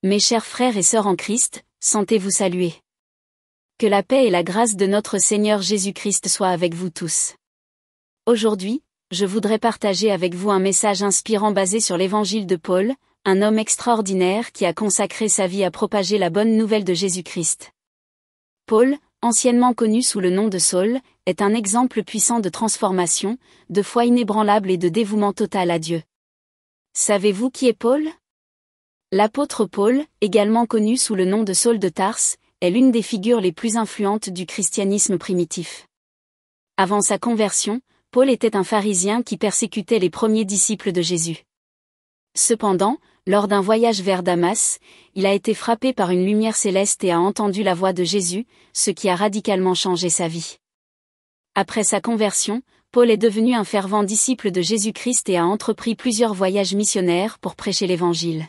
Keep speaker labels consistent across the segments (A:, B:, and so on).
A: Mes chers frères et sœurs en Christ, sentez-vous salués. Que la paix et la grâce de notre Seigneur Jésus-Christ soient avec vous tous. Aujourd'hui, je voudrais partager avec vous un message inspirant basé sur l'évangile de Paul, un homme extraordinaire qui a consacré sa vie à propager la bonne nouvelle de Jésus-Christ. Paul, anciennement connu sous le nom de Saul, est un exemple puissant de transformation, de foi inébranlable et de dévouement total à Dieu. Savez-vous qui est Paul ? L'apôtre Paul, également connu sous le nom de Saul de Tarse, est l'une des figures les plus influentes du christianisme primitif. Avant sa conversion, Paul était un pharisien qui persécutait les premiers disciples de Jésus. Cependant, lors d'un voyage vers Damas, il a été frappé par une lumière céleste et a entendu la voix de Jésus, ce qui a radicalement changé sa vie. Après sa conversion, Paul est devenu un fervent disciple de Jésus-Christ et a entrepris plusieurs voyages missionnaires pour prêcher l'Évangile.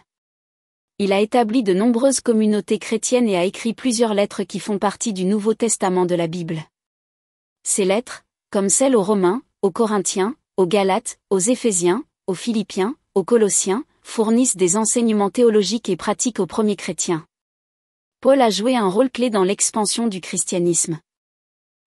A: Il a établi de nombreuses communautés chrétiennes et a écrit plusieurs lettres qui font partie du Nouveau Testament de la Bible. Ces lettres, comme celles aux Romains, aux Corinthiens, aux Galates, aux Éphésiens, aux Philippiens, aux Colossiens, fournissent des enseignements théologiques et pratiques aux premiers chrétiens. Paul a joué un rôle clé dans l'expansion du christianisme.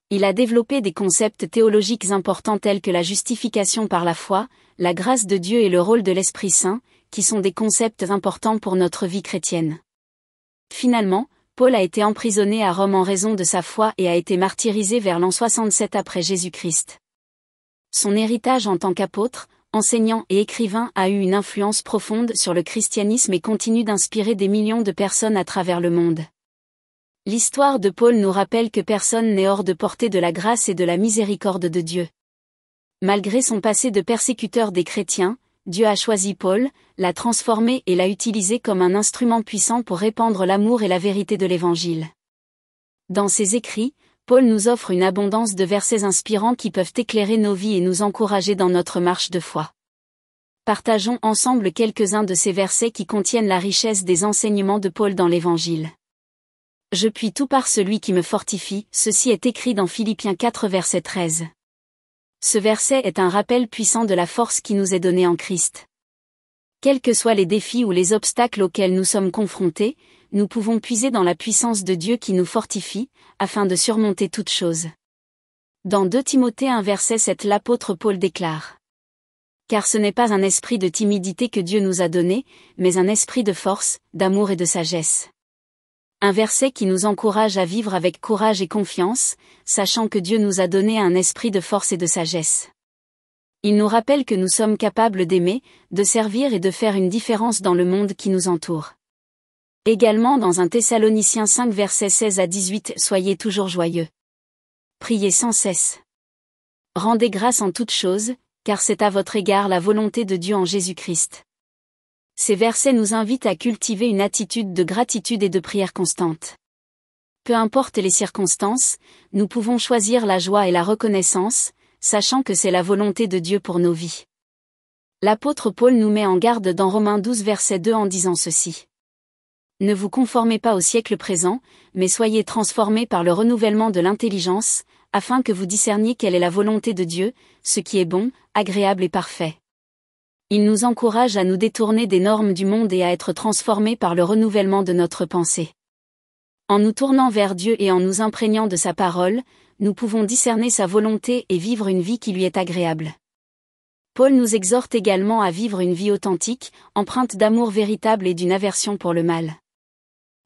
A: Il a développé des concepts théologiques importants tels que la justification par la foi, la grâce de Dieu et le rôle de l'Esprit Saint, qui sont des concepts importants pour notre vie chrétienne. Finalement, Paul a été emprisonné à Rome en raison de sa foi et a été martyrisé vers l'an 67 après Jésus-Christ. Son héritage en tant qu'apôtre, enseignant et écrivain a eu une influence profonde sur le christianisme et continue d'inspirer des millions de personnes à travers le monde. L'histoire de Paul nous rappelle que personne n'est hors de portée de la grâce et de la miséricorde de Dieu. Malgré son passé de persécuteur des chrétiens, Dieu a choisi Paul, l'a transformé et l'a utilisé comme un instrument puissant pour répandre l'amour et la vérité de l'Évangile. Dans ses écrits, Paul nous offre une abondance de versets inspirants qui peuvent éclairer nos vies et nous encourager dans notre marche de foi. Partageons ensemble quelques-uns de ces versets qui contiennent la richesse des enseignements de Paul dans l'Évangile. Je puis tout par celui qui me fortifie, ceci est écrit dans Philippiens 4 verset 13. Ce verset est un rappel puissant de la force qui nous est donnée en Christ. Quels que soient les défis ou les obstacles auxquels nous sommes confrontés, nous pouvons puiser dans la puissance de Dieu qui nous fortifie, afin de surmonter toutes choses. Dans 2 Timothée 1 verset 7 l'apôtre Paul déclare : Car ce n'est pas un esprit de timidité que Dieu nous a donné, mais un esprit de force, d'amour et de sagesse. Un verset qui nous encourage à vivre avec courage et confiance, sachant que Dieu nous a donné un esprit de force et de sagesse. Il nous rappelle que nous sommes capables d'aimer, de servir et de faire une différence dans le monde qui nous entoure. Également dans 1 Thessaloniciens 5 versets 16 à 18 soyez toujours joyeux. Priez sans cesse. Rendez grâce en toutes choses, car c'est à votre égard la volonté de Dieu en Jésus-Christ. Ces versets nous invitent à cultiver une attitude de gratitude et de prière constante. Peu importe les circonstances, nous pouvons choisir la joie et la reconnaissance, sachant que c'est la volonté de Dieu pour nos vies. L'apôtre Paul nous met en garde dans Romains 12 verset 2 en disant ceci. Ne vous conformez pas au siècle présent, mais soyez transformés par le renouvellement de l'intelligence, afin que vous discerniez quelle est la volonté de Dieu, ce qui est bon, agréable et parfait. Il nous encourage à nous détourner des normes du monde et à être transformés par le renouvellement de notre pensée. En nous tournant vers Dieu et en nous imprégnant de sa parole, nous pouvons discerner sa volonté et vivre une vie qui lui est agréable. Paul nous exhorte également à vivre une vie authentique, empreinte d'amour véritable et d'une aversion pour le mal.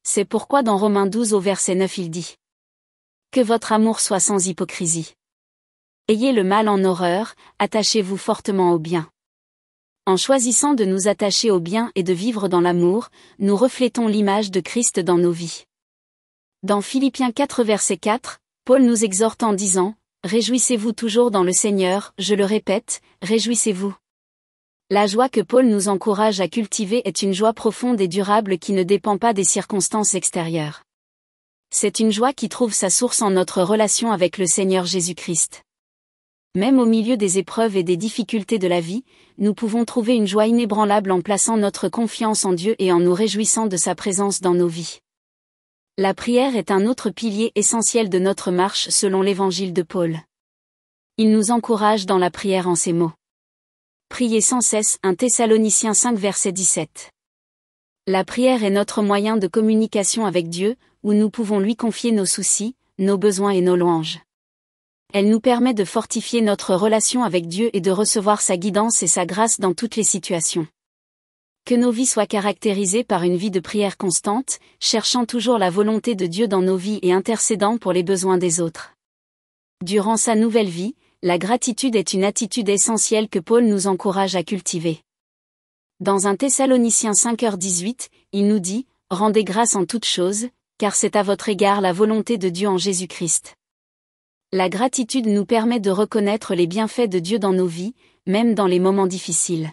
A: C'est pourquoi dans Romains 12 au verset 9 il dit : Que votre amour soit sans hypocrisie. Ayez le mal en horreur, attachez-vous fortement au bien. En choisissant de nous attacher au bien et de vivre dans l'amour, nous reflétons l'image de Christ dans nos vies. Dans Philippiens 4 verset 4, Paul nous exhorte en disant : Réjouissez-vous toujours dans le Seigneur, je le répète, réjouissez-vous. La joie que Paul nous encourage à cultiver est une joie profonde et durable qui ne dépend pas des circonstances extérieures. C'est une joie qui trouve sa source en notre relation avec le Seigneur Jésus-Christ. Même au milieu des épreuves et des difficultés de la vie, nous pouvons trouver une joie inébranlable en plaçant notre confiance en Dieu et en nous réjouissant de sa présence dans nos vies. La prière est un autre pilier essentiel de notre marche selon l'évangile de Paul. Il nous encourage dans la prière en ces mots. Priez sans cesse, 1 Thessaloniciens 5 verset 17. La prière est notre moyen de communication avec Dieu, où nous pouvons lui confier nos soucis, nos besoins et nos louanges. Elle nous permet de fortifier notre relation avec Dieu et de recevoir sa guidance et sa grâce dans toutes les situations. Que nos vies soient caractérisées par une vie de prière constante, cherchant toujours la volonté de Dieu dans nos vies et intercédant pour les besoins des autres. Durant sa nouvelle vie, la gratitude est une attitude essentielle que Paul nous encourage à cultiver. Dans 1 Thessaloniciens 5h18, il nous dit « Rendez grâce en toutes choses, car c'est à votre égard la volonté de Dieu en Jésus-Christ. » La gratitude nous permet de reconnaître les bienfaits de Dieu dans nos vies, même dans les moments difficiles.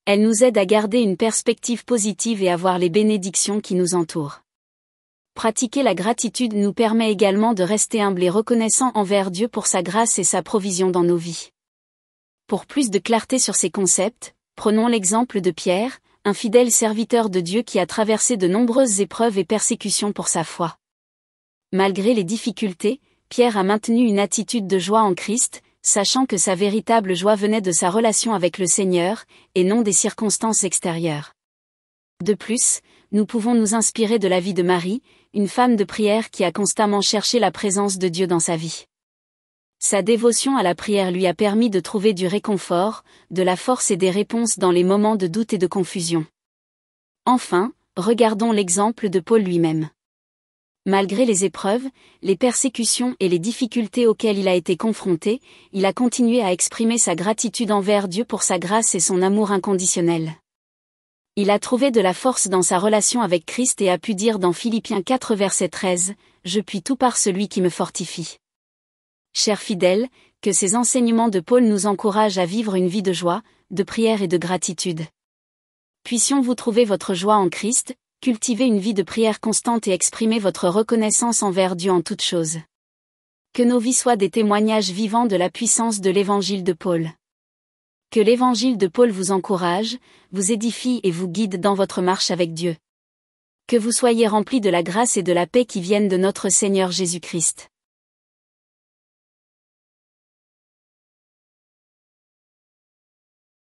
A: Elle nous aide à garder une perspective positive et à voir les bénédictions qui nous entourent. Pratiquer la gratitude nous permet également de rester humble et reconnaissant envers Dieu pour sa grâce et sa provision dans nos vies. Pour plus de clarté sur ces concepts, prenons l'exemple de Pierre, un fidèle serviteur de Dieu qui a traversé de nombreuses épreuves et persécutions pour sa foi. Malgré les difficultés, Pierre a maintenu une attitude de joie en Christ, sachant que sa véritable joie venait de sa relation avec le Seigneur, et non des circonstances extérieures. De plus, nous pouvons nous inspirer de la vie de Marie, une femme de prière qui a constamment cherché la présence de Dieu dans sa vie. Sa dévotion à la prière lui a permis de trouver du réconfort, de la force et des réponses dans les moments de doute et de confusion. Enfin, regardons l'exemple de Paul lui-même. Malgré les épreuves, les persécutions et les difficultés auxquelles il a été confronté, il a continué à exprimer sa gratitude envers Dieu pour sa grâce et son amour inconditionnel. Il a trouvé de la force dans sa relation avec Christ et a pu dire dans Philippiens 4 verset 13, « Je puis tout par celui qui me fortifie ». Chers fidèles, que ces enseignements de Paul nous encouragent à vivre une vie de joie, de prière et de gratitude. Puissions-vous trouver votre joie en Christ, cultiver une vie de prière constante et exprimer votre reconnaissance envers Dieu en toutes choses. Que nos vies soient des témoignages vivants de la puissance de l'évangile de Paul. Que l'évangile de Paul vous encourage, vous édifie et vous guide dans votre marche avec Dieu. Que vous soyez remplis de la grâce et de la paix qui viennent de notre Seigneur Jésus-Christ.